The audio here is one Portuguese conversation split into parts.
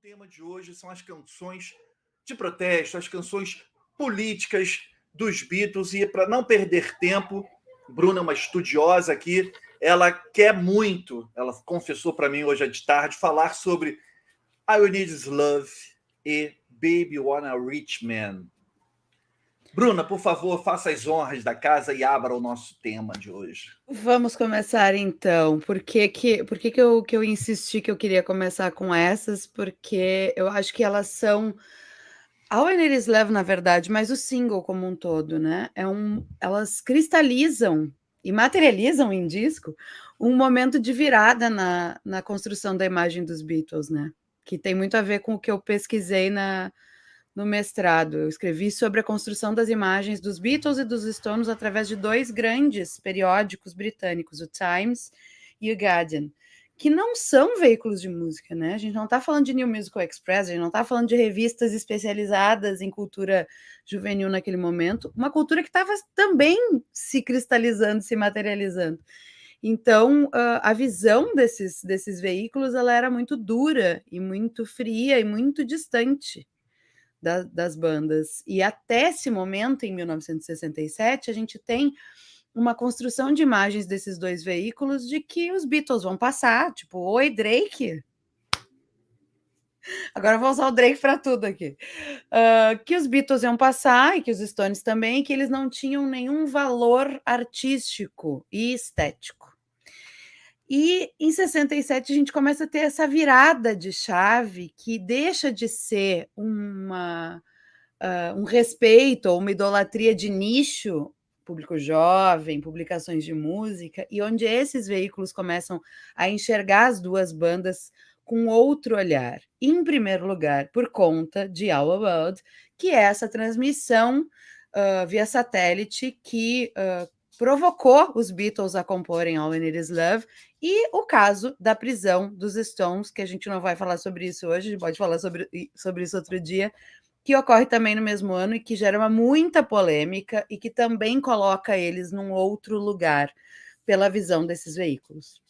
tema de hoje são as canções de protesto, as canções políticas dos Beatles. E para não perder tempo, Bruna é uma estudiosa aqui, ela quer muito, ela confessou para mim hoje de tarde, falar sobre I Will Need Is Love e Baby Wanna Rich Man. Bruna, por favor, faça as honras da casa e abra o nosso tema de hoje. Vamos começar então. Por que que eu insisti que eu queria começar com essas? Porque eu acho que elas são a When It Is Love, na verdade, mas o single como um todo, né? Elas cristalizam e materializam em disco um momento de virada na construção da imagem dos Beatles, né? Que tem muito a ver com o que eu pesquisei no mestrado. Eu escrevi sobre a construção das imagens dos Beatles e dos Stones através de dois grandes periódicos britânicos, o Times e o Guardian, que não são veículos de música, né? A gente não está falando de New Musical Express, a gente não está falando de revistas especializadas em cultura juvenil naquele momento, uma cultura que estava também se cristalizando, se materializando. Então, a visão desses veículos ela era muito dura e muito fria e muito distante das bandas. E até esse momento, em 1967, a gente tem uma construção de imagens desses dois veículos de que os Beatles vão passar, tipo, oi, Drake. Agora vou usar o Drake para tudo aqui. Que os Beatles iam passar e que os Stones também, que eles não tinham nenhum valor artístico e estético. E em 67 a gente começa a ter essa virada de chave que deixa de ser um respeito ou uma idolatria de nicho, público jovem, publicações de música, e onde esses veículos começam a enxergar as duas bandas com outro olhar. Em primeiro lugar, por conta de Our World, que é essa transmissão via satélite que provocou os Beatles a comporem All We Need Is Love, e o caso da prisão dos Stones, que a gente não vai falar sobre isso hoje, a gente pode falar sobre isso outro dia, que ocorre também no mesmo ano e que gera muita polêmica e que também coloca eles num outro lugar pela visão desses veículos.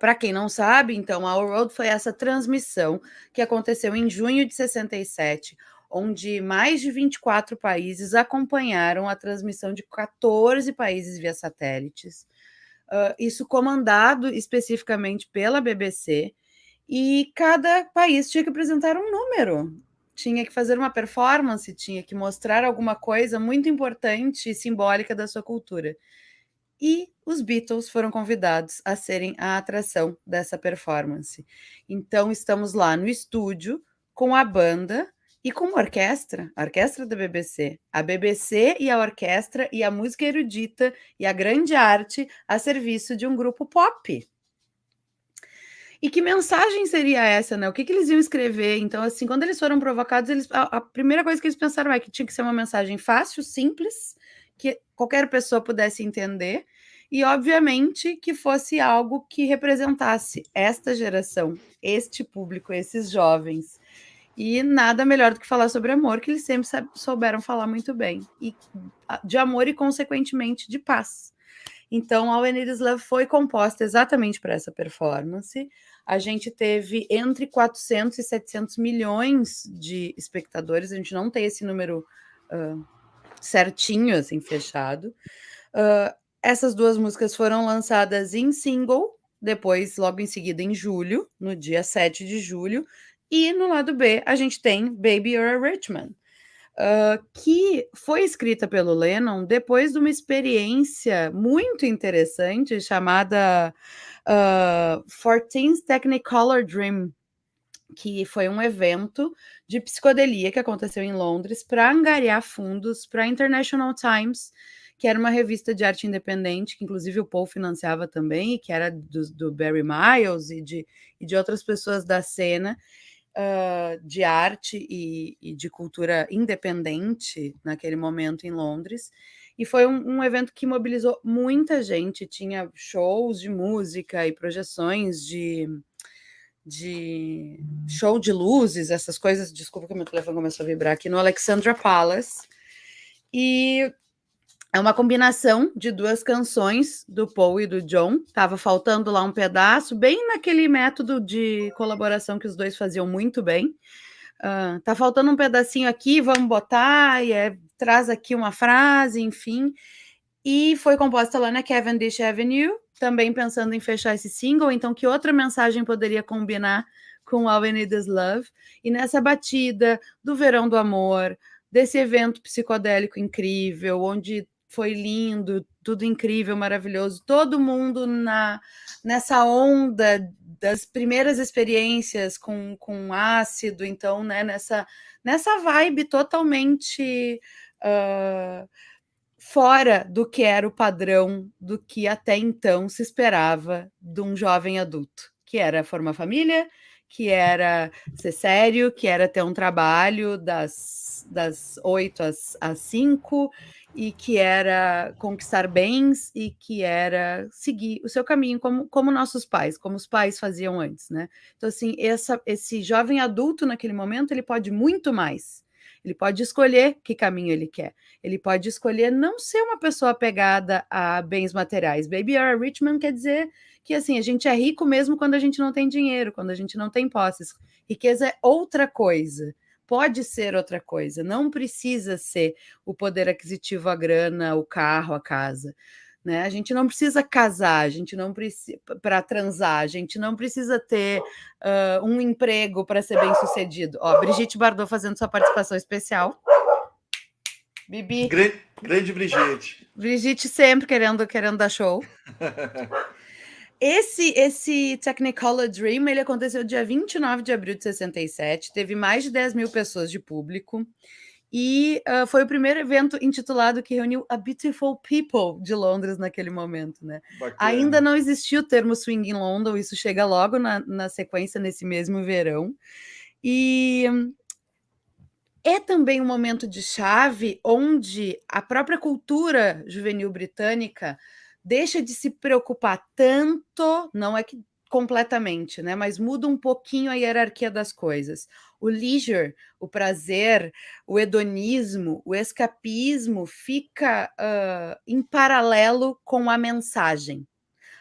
Para quem não sabe, então, a Our World foi essa transmissão que aconteceu em junho de 67, onde mais de 24 países acompanharam a transmissão de 14 países via satélites, isso comandado especificamente pela BBC, e cada país tinha que apresentar um número, tinha que fazer uma performance, tinha que mostrar alguma coisa muito importante e simbólica da sua cultura. E os Beatles foram convidados a serem a atração dessa performance. Então estamos lá no estúdio com a banda e com a orquestra da BBC, a BBC e a orquestra e a música erudita e a grande arte a serviço de um grupo pop. E que mensagem seria essa, né? O que eles iam escrever? Então, assim, quando eles foram provocados, a primeira coisa que eles pensaram é que tinha que ser uma mensagem fácil, simples, que qualquer pessoa pudesse entender, e, obviamente, que fosse algo que representasse esta geração, este público, esses jovens. E nada melhor do que falar sobre amor, que eles sempre souberam falar muito bem. E de amor e, consequentemente, de paz. Então, a When It Is Love foi composta exatamente para essa performance. A gente teve entre 400 e 700 milhões de espectadores, a gente não tem esse número certinho, assim, fechado. Essas duas músicas foram lançadas em single, depois, logo em seguida, em julho, no dia 7 de julho, e no lado B a gente tem Baby You're a Rich Man, que foi escrita pelo Lennon depois de uma experiência muito interessante chamada 14th Technicolor Dream, que foi um evento de psicodelia que aconteceu em Londres para angariar fundos para a International Times, que era uma revista de arte independente, que inclusive o Paul financiava também, e que era do Barry Miles e de outras pessoas da cena, de arte e de cultura independente naquele momento em Londres. E foi um evento que mobilizou muita gente, tinha shows de música e projeções de show de luzes, essas coisas. Desculpa que meu telefone começou a vibrar aqui no Alexandra Palace. E É uma combinação de 2 canções do Paul e do John. Tava faltando lá um pedaço, bem naquele método de colaboração que os 2 faziam muito bem. Tá faltando um pedacinho aqui, vamos botar, e traz aqui uma frase, enfim. E foi composta lá na Cavendish Avenue, também pensando em fechar esse single, então que outra mensagem poderia combinar com All We Need Is Love? E nessa batida do Verão do Amor, desse evento psicodélico incrível, onde foi lindo, tudo incrível, maravilhoso, todo mundo nessa onda das primeiras experiências com ácido, então, né, nessa vibe totalmente fora do que era o padrão do que até então se esperava de um jovem adulto, que era formar família, que era ser sério, que era ter um trabalho das 8 às 5, e que era conquistar bens, e que era seguir o seu caminho como nossos pais, como os pais faziam antes, né? Então, assim, esse jovem adulto naquele momento, ele pode muito mais. Ele pode escolher que caminho ele quer. Ele pode escolher não ser uma pessoa apegada a bens materiais. Baby you're a rich man quer dizer que, assim, a gente é rico mesmo quando a gente não tem dinheiro, quando a gente não tem posses. Riqueza é outra coisa. Pode ser outra coisa. Não precisa ser o poder aquisitivo, a grana, o carro, a casa. Né? A gente não precisa casar, a gente não precisa para transar, a gente não precisa ter um emprego para ser bem sucedido. Ó, Brigitte Bardot fazendo sua participação especial. Bibi. Grande Brigitte. Brigitte sempre querendo dar show. Esse Technicolor Dream, ele aconteceu dia 29 de abril de 67, teve mais de 10 mil pessoas de público, e foi o primeiro evento intitulado que reuniu a Beautiful People de Londres naquele momento, né? Bacana. Ainda não existia o termo swing em London, isso chega logo na sequência, nesse mesmo verão, e é também um momento de chave onde a própria cultura juvenil britânica deixa de se preocupar tanto, não é que completamente, né, mas muda um pouquinho a hierarquia das coisas. O leisure, o prazer, o hedonismo, o escapismo fica em paralelo com a mensagem.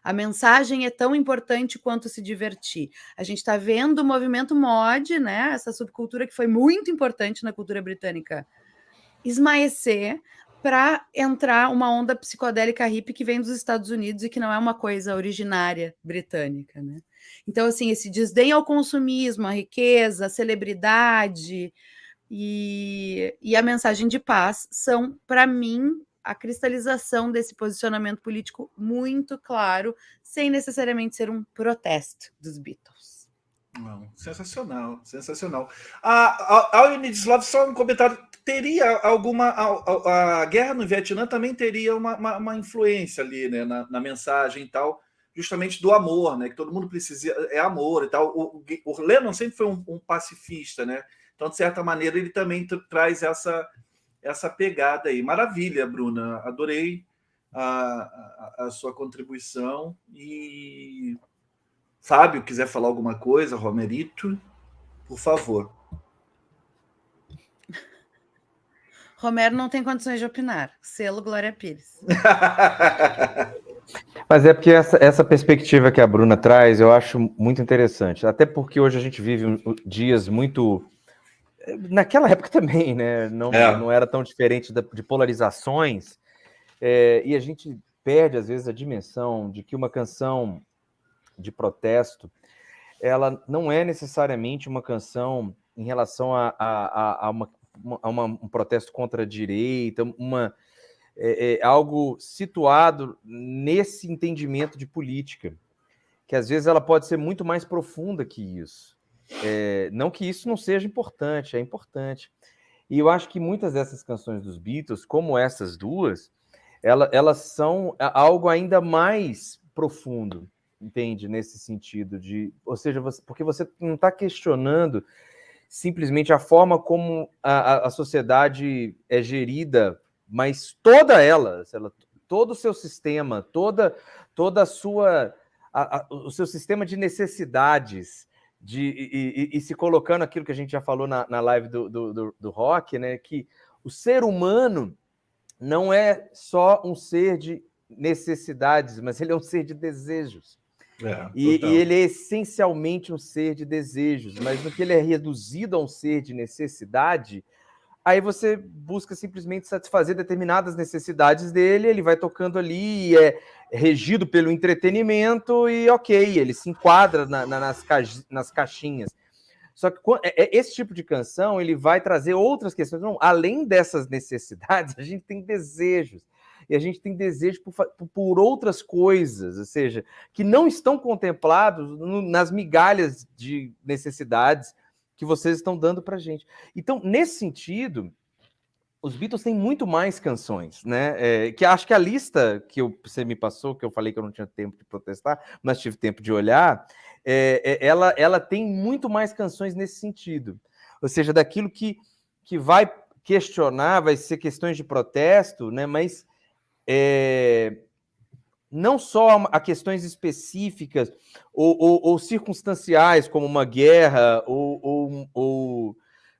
A mensagem é tão importante quanto se divertir. A gente está vendo o movimento mod, né, essa subcultura que foi muito importante na cultura britânica, esmaecer para entrar uma onda psicodélica hippie que vem dos Estados Unidos e que não é uma coisa originária britânica, né? Então, assim, esse desdém ao consumismo, à riqueza, à celebridade e a mensagem de paz são, para mim, a cristalização desse posicionamento político muito claro, sem necessariamente ser um protesto dos Beatles. Não, sensacional, sensacional. A Unidislave, só um comentário, teria alguma... A guerra no Vietnã também teria uma influência ali, né, na mensagem e tal, justamente do amor, né, que todo mundo precisa, é amor e tal. O Lennon sempre foi um pacifista, né, então, de certa maneira, ele também traz essa pegada aí. Maravilha, Bruna, adorei a sua contribuição. E Fábio, quiser falar alguma coisa, Romerito, por favor. Romero não tem condições de opinar. Selo Glória Pires. Mas é porque essa perspectiva que a Bruna traz, eu acho muito interessante. Até porque hoje a gente vive dias muito... Naquela época também, né? Não era tão diferente de polarizações. E a gente perde, às vezes, a dimensão de que uma canção de protesto, ela não é necessariamente uma canção em relação a um protesto contra a direita, algo situado nesse entendimento de política, que às vezes ela pode ser muito mais profunda que isso. Não que isso não seja importante, é importante. E eu acho que muitas dessas canções dos Beatles, como essas duas, elas são algo ainda mais profundo, entende? Nesse sentido ou seja, porque você não está questionando simplesmente a forma como a sociedade é gerida, mas todo o seu sistema, toda a sua, o seu sistema de necessidades, e se colocando aquilo que a gente já falou na live do rock, né, que o ser humano, não é só um ser de necessidades, mas ele é um ser de desejos. E ele é essencialmente um ser de desejos, mas no que ele é reduzido a um ser de necessidade, aí você busca simplesmente satisfazer determinadas necessidades dele, ele vai tocando ali, é regido pelo entretenimento e ok, ele se enquadra nas caixinhas. Só que esse tipo de canção, ele vai trazer outras questões. Não, além dessas necessidades, a gente tem desejos. E a gente tem desejo por outras coisas, ou seja, que não estão contemplados nas migalhas de necessidades que vocês estão dando para a gente. Então, nesse sentido, os Beatles têm muito mais canções, né? Que acho que a lista que você me passou, que eu falei que eu não tinha tempo de protestar, mas tive tempo de olhar, ela tem muito mais canções nesse sentido. Ou seja, daquilo que vai questionar, vai ser questões de protesto, né? Mas não só a questões específicas ou circunstanciais, como uma guerra ou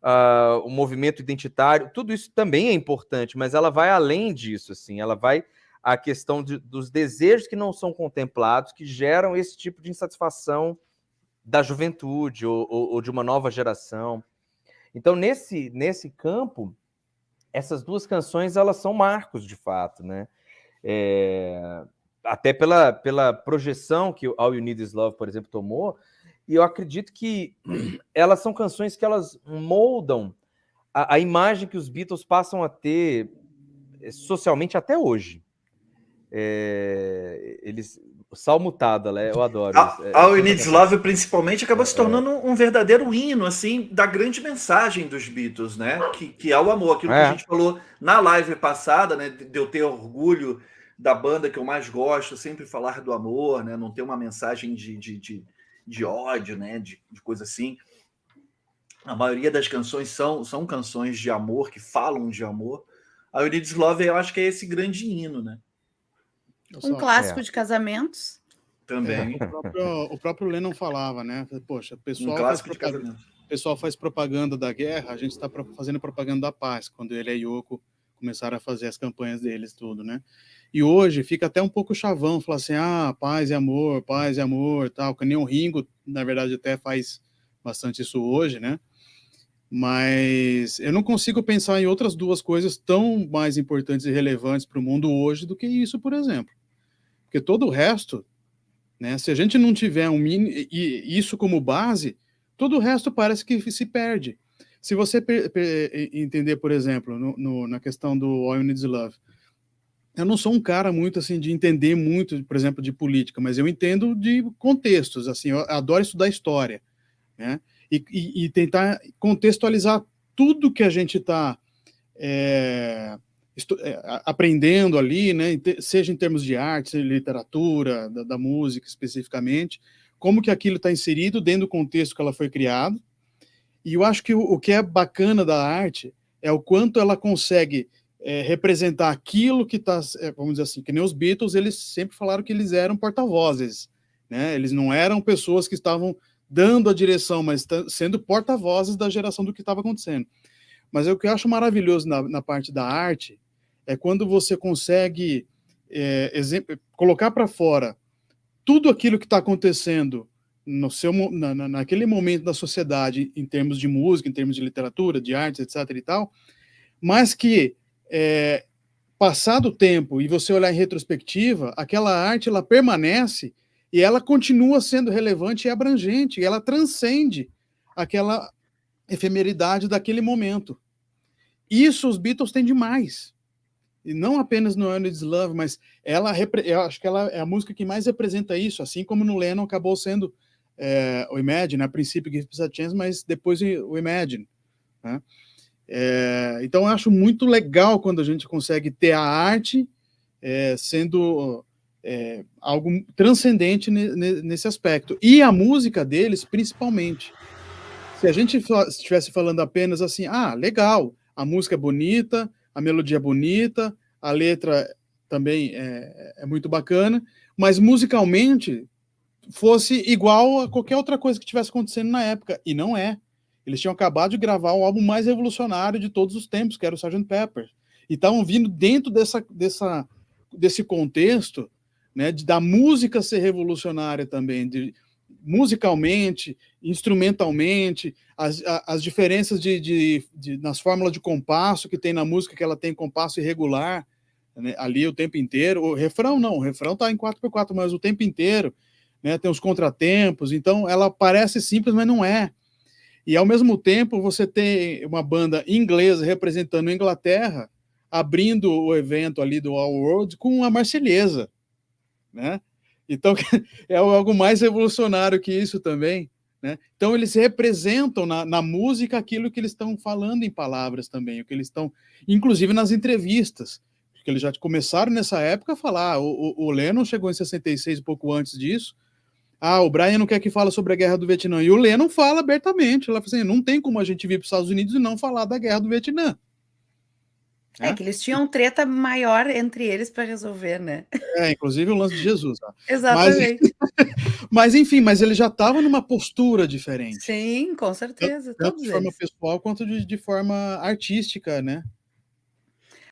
o movimento identitário, tudo isso também é importante, mas ela vai além disso, assim, ela vai à questão dos desejos que não são contemplados, que geram esse tipo de insatisfação da juventude ou de uma nova geração. Então, nesse campo, essas duas canções, elas são marcos, de fato, né? Até pela projeção que o All You Need Is Love, por exemplo, tomou, e eu acredito que elas são canções que elas moldam a imagem que os Beatles passam a ter socialmente até hoje. Salmutado, eu adoro. All You Need Is Love, principalmente, acabou se tornando um verdadeiro hino, assim, da grande mensagem dos Beatles, né? Que é o amor, aquilo que a gente falou na live passada, né? De eu ter orgulho da banda que eu mais gosto, sempre falar do amor, né? Não ter uma mensagem de ódio, né? De coisa assim. A maioria das canções são canções de amor, que falam de amor. All You Need Is Love, eu acho que é esse grande hino, né? Um clássico de casamentos. Também. O próprio Lennon falava, né? Poxa, o pessoal faz propaganda da guerra, a gente está fazendo propaganda da paz, quando ele e a Yoko começaram a fazer as campanhas deles, tudo, né? E hoje fica até um pouco chavão, falar assim, paz e amor, tal, que nem o Ringo, na verdade, até faz bastante isso hoje, né? Mas eu não consigo pensar em outras duas coisas tão mais importantes e relevantes para o mundo hoje do que isso, por exemplo. Porque todo o resto, né, se a gente não tiver isso como base, todo o resto parece que se perde. Se você entender, por exemplo, na questão do All You Need Is Love, eu não sou um cara muito assim de entender muito, por exemplo, de política, mas eu entendo de contextos, assim, eu adoro estudar história, né? E tentar contextualizar tudo que a gente está aprendendo ali, né, seja em termos de arte, seja literatura, da música especificamente, como que aquilo está inserido dentro do contexto que ela foi criada. E eu acho que o que é bacana da arte é o quanto ela consegue representar aquilo que está, vamos dizer assim, que nem os Beatles, eles sempre falaram que eles eram porta-vozes, né? Eles não eram pessoas que estavam dando a direção, mas sendo porta-vozes da geração do que estava acontecendo. Mas o que eu acho maravilhoso na parte da arte é quando você consegue colocar para fora tudo aquilo que está acontecendo naquele momento da sociedade, em termos de música, em termos de literatura, de artes, etc. e tal, mas que, passado o tempo e você olhar em retrospectiva, aquela arte ela permanece e ela continua sendo relevante e abrangente, e ela transcende aquela efemeridade daquele momento. Isso os Beatles têm demais. E não apenas no All You Need Is Love, mas eu acho que ela é a música que mais representa isso, assim como no Lennon acabou sendo o Imagine, a princípio Give Us a Chance, mas depois o Imagine, né? Então eu acho muito legal quando a gente consegue ter a arte sendo algo transcendente nesse aspecto. E a música deles, principalmente. Se a gente estivesse falando apenas assim, legal, a música é bonita, a melodia é bonita, a letra também é muito bacana, mas musicalmente fosse igual a qualquer outra coisa que estivesse acontecendo na época, e não é. Eles tinham acabado de gravar o álbum mais revolucionário de todos os tempos, que era o Sgt. Pepper. e estavam vindo dentro desse contexto, né, da música ser revolucionária também, musicalmente, instrumentalmente, as diferenças nas fórmulas de compasso que tem na música, que ela tem compasso irregular, né, ali o tempo inteiro. O refrão está em 4/4, mas o tempo inteiro, né, tem os contratempos, então ela parece simples, mas não é. E ao mesmo tempo você tem uma banda inglesa representando a Inglaterra, abrindo o evento ali do All World com a Marselhesa, né? Então é algo mais revolucionário que isso também, né? Então eles representam na música aquilo que eles estão falando em palavras também, o que eles estão, inclusive nas entrevistas, porque eles já começaram nessa época a falar. O Lennon chegou em 66, pouco antes disso. O Brian não quer que fale sobre a Guerra do Vietnã, e o Lennon fala abertamente, ela fala assim, não tem como a gente vir para os Estados Unidos e não falar da Guerra do Vietnã. Que eles tinham treta maior entre eles para resolver, né? Inclusive o lance de Jesus. Exatamente. Mas enfim, mas ele já estava numa postura diferente. Sim, com certeza. Tanto de forma pessoal quanto de forma artística, né?